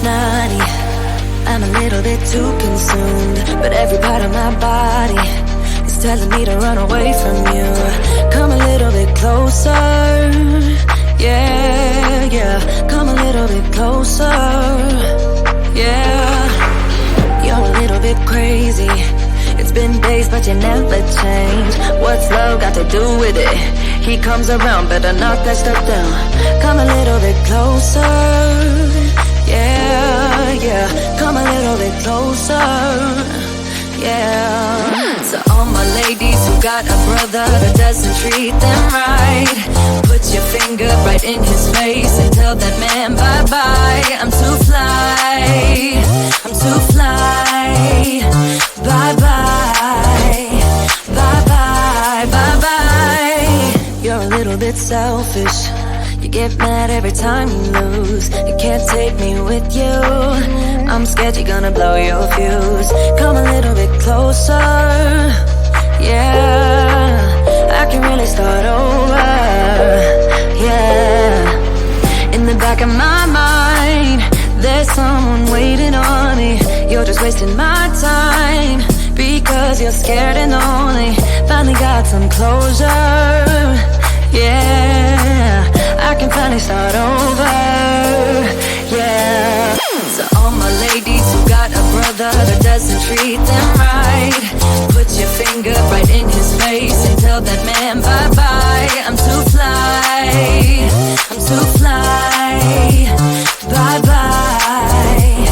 naughty. I'm a little bit too consumed, but every part of my body is telling me to run away from you. Come a little bit closer, yeah, yeah. Come a little bit closer, yeah. You're a little bit crazy. It's been days, but you never change. What's love got to do with it? He comes around, better knock that stuff down. Come a little bit closer, yeah, yeah. Come a little bit closer, yeah. So all my ladies who got a brother that doesn't treat them right, put your finger right in his face and tell that man bye-bye. I'm too fly, I'm too fly. Bye-bye, bye-bye, bye-bye. You're a little bit selfish. You get mad every time you lose. You can't take me with you. I'm scared you're gonna blow your fuse. Come a little bit closer, yeah. I can really start over, yeah. In the back of my mind, there's someone waiting on me. You're just wasting my time because you're scared and lonely. Finally got some closure, yeah. I can finally start over, yeah. So all my ladies who got a brother that doesn't treat them right, put your finger right in his face and tell that man bye-bye. I'm too fly, I'm too fly. Bye-bye,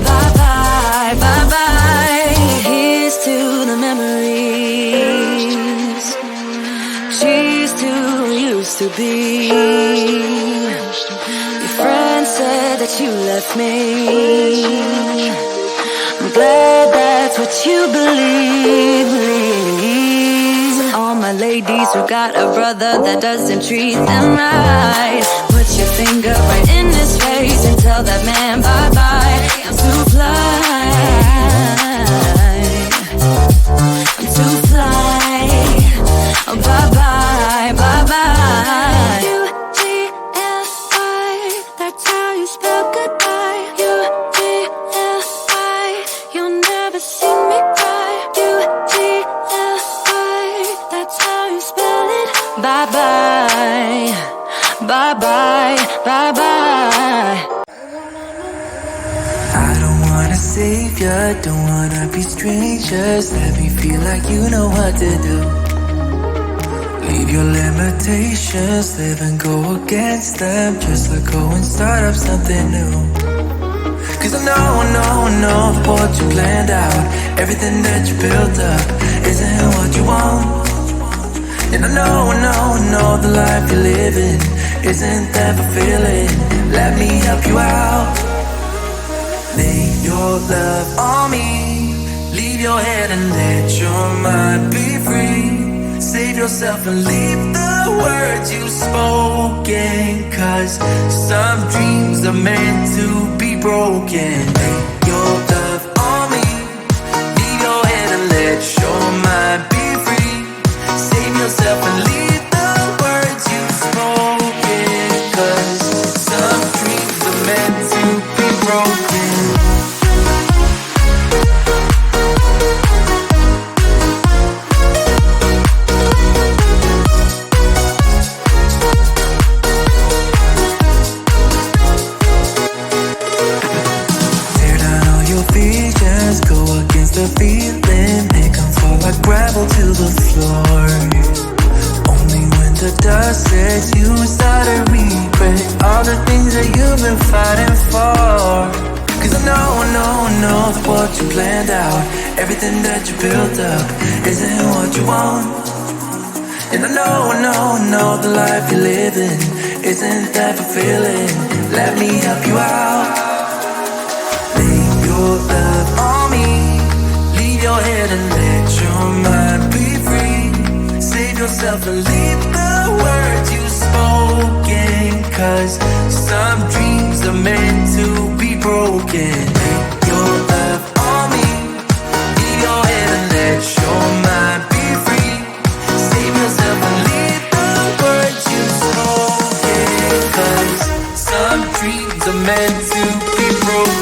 bye-bye, bye-bye. Here's to the memories. Cheers to who used to be. Your friend said that you left me. I'm glad that's what you believe. All my ladies who got a brother that doesn't treat them right, put your finger right in his face and tell that man bye-bye. I'm too fly, I'm too fly. Oh, bye-bye, bye-bye. U-T-L-I, that's how you spell goodbye. U-T-L-I, you'll never see me cry. U-T-L-I, that's how you spell it. Bye-bye, bye-bye, bye-bye. I don't wanna save ya, don't wanna be strangers. Let me feel like you know what to do. Leave your limitations, live and go against them. Just let go and start up something new. Cause I know what you planned out. Everything that you built up isn't what you want. And I know the life you're living isn't that fulfilling. Let me help you out. Lay your love on me. Leave your head and let your mind be free. Save yourself and leave the words you've spoken. Cause some dreams are meant to be broken. Lay your love on me. Leave your head and let your mind be free. Save yourself and leave the words you've spoken. Cause some dreams are meant to be broken. Go against the feeling, make them fall like gravel to the floor. Only when the dust sets, you start to regret all the things that you've been fighting for. Cause I know what you planned out. Everything that you built up isn't what you want. And I know the life you're living isn't that fulfilling. Let me help you out. Lay your love on me. Leave your head and let your mind be free. Save yourself and leave the words you've spoken. Cause some dreams are meant to be broken. Lay your love on me. Leave your head and let your mind be free. Save yourself and leave the words you've spoken. Cause some dreams are meant to be broken.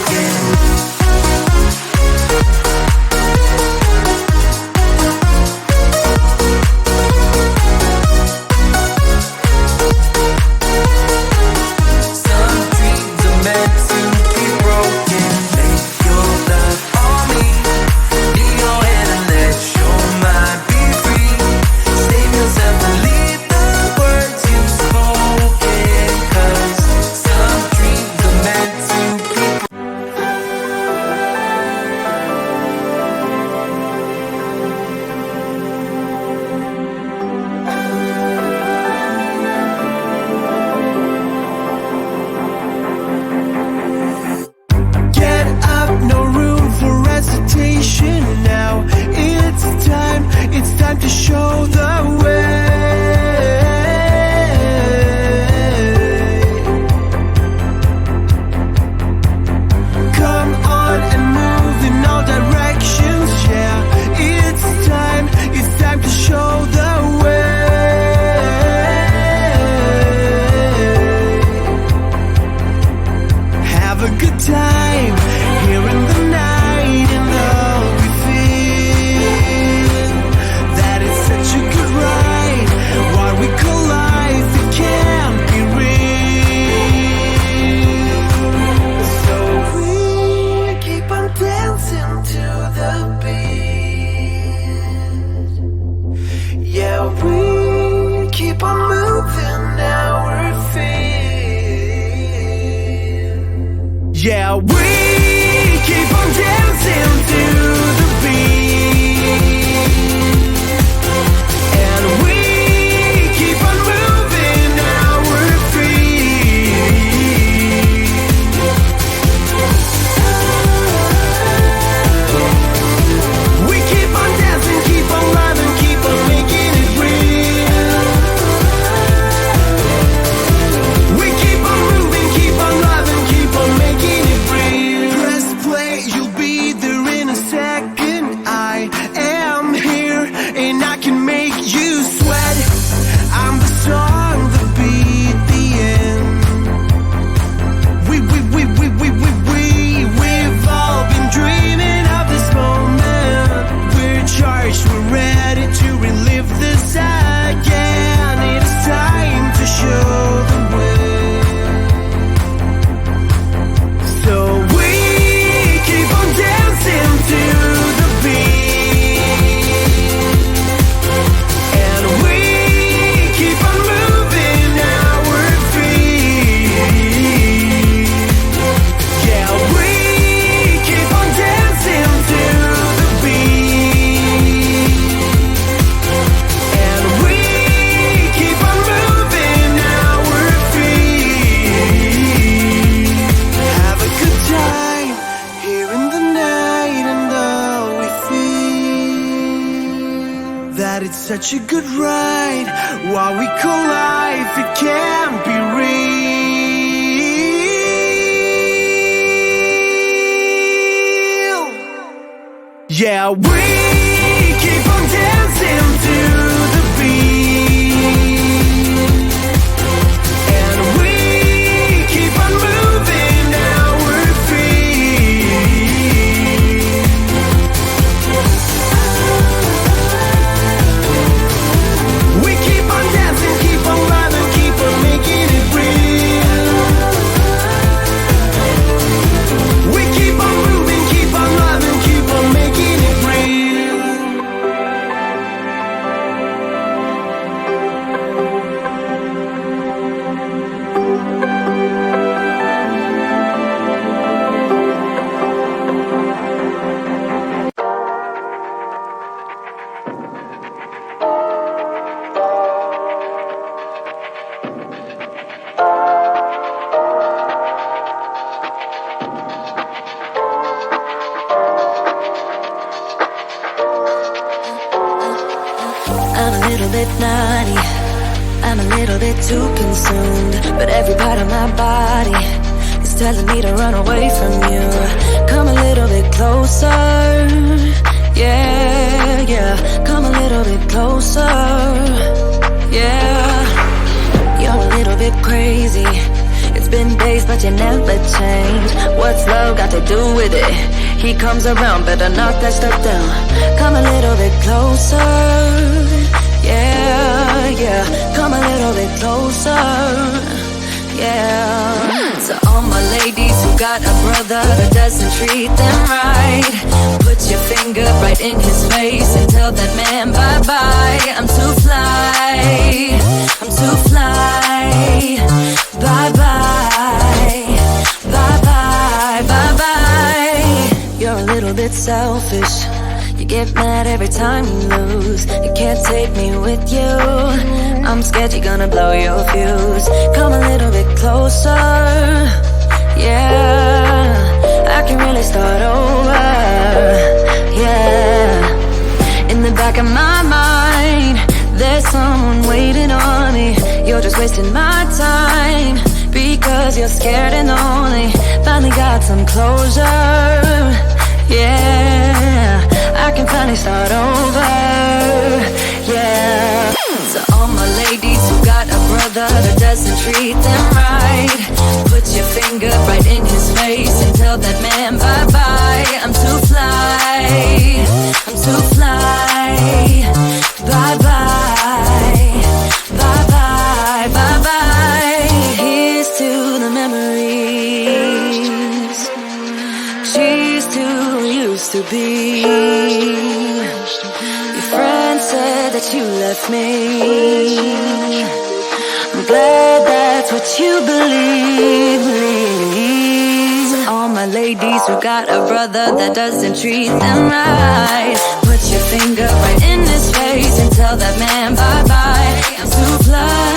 that it's such a good ride. What we call life, it can't be real. Yeah, we keep on dancing to the beat, and we keep on moving, now we're free. We keep on dancing, keep on loving, keep on making it real. We keep on moving, keep on loving, keep on making it real. I'm a little bit naughty, I'm a little bit too consumed, but every part of my body is telling me to run away from you. Come a little bit closer, yeah, yeah. Come a little bit closer, yeah. You're a little bit crazy. It's been days, but you never change. What's love got to do with it? He comes around, better knock that stuff down. Come a little bit closer, yeah, yeah. Come a little bit closer, yeah. To all my ladies who got a brother that doesn't treat them right, put your finger right in his face and tell that man bye-bye. I'm too fly, I'm too fly. Bye-bye, bye-bye, bye-bye. You're a little bit selfish. You get mad every time you lose. You can't take me with you. I'm scared you're gonna blow your fuse. Come a little bit closer, yeah. I can really start over, yeah. In the back of my mind, there's someone waiting on me. You're just wasting my time because you're scared and lonely. Finally got some closure, yeah. I can finally start over, yeah. To all my ladies who got a brother that doesn't treat them right, put your finger right in his face and tell that man bye-bye. I'm too fly, I'm too fly. Bye-bye, bye-bye, bye-bye. Here's to the memories. Cheers to who used to be. Your friend said that you left me. I'm glad that's what you believe. All my ladies who got a brother that doesn't treat them right, put your finger right in his face and tell that man bye-bye. I'm too fly,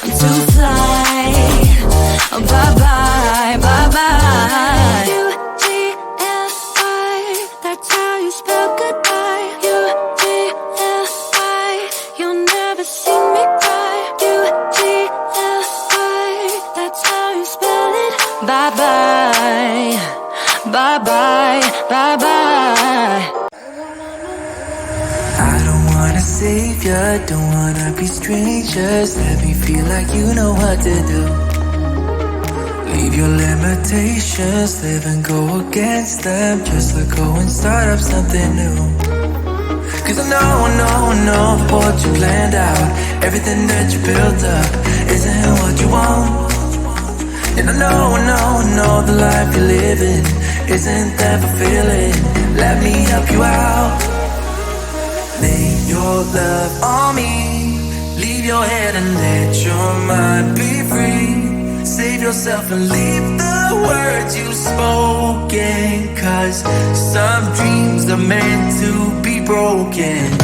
I'm too fly. Oh, bye-bye, bye-bye. U-T-L-I, that's how you spell goodbye. U-T-L-I, you'll never see me cry. U-T-L-I, that's how you spell it. Bye-bye, bye-bye, bye-bye. I don't wanna save ya, don't wanna be strangers. Let me feel like you know what to do. Leave your limitations, live and go against them. Just let go and start up something new. Cause I know what you planned out, everything that you built up isn't what you want. And I know the life you're living isn't that fulfilling. Let me help you out. Lay your love on me, leave your head and let your mind be free. Save yourself and leave the words you spoken, cause some dreams are meant to be broken.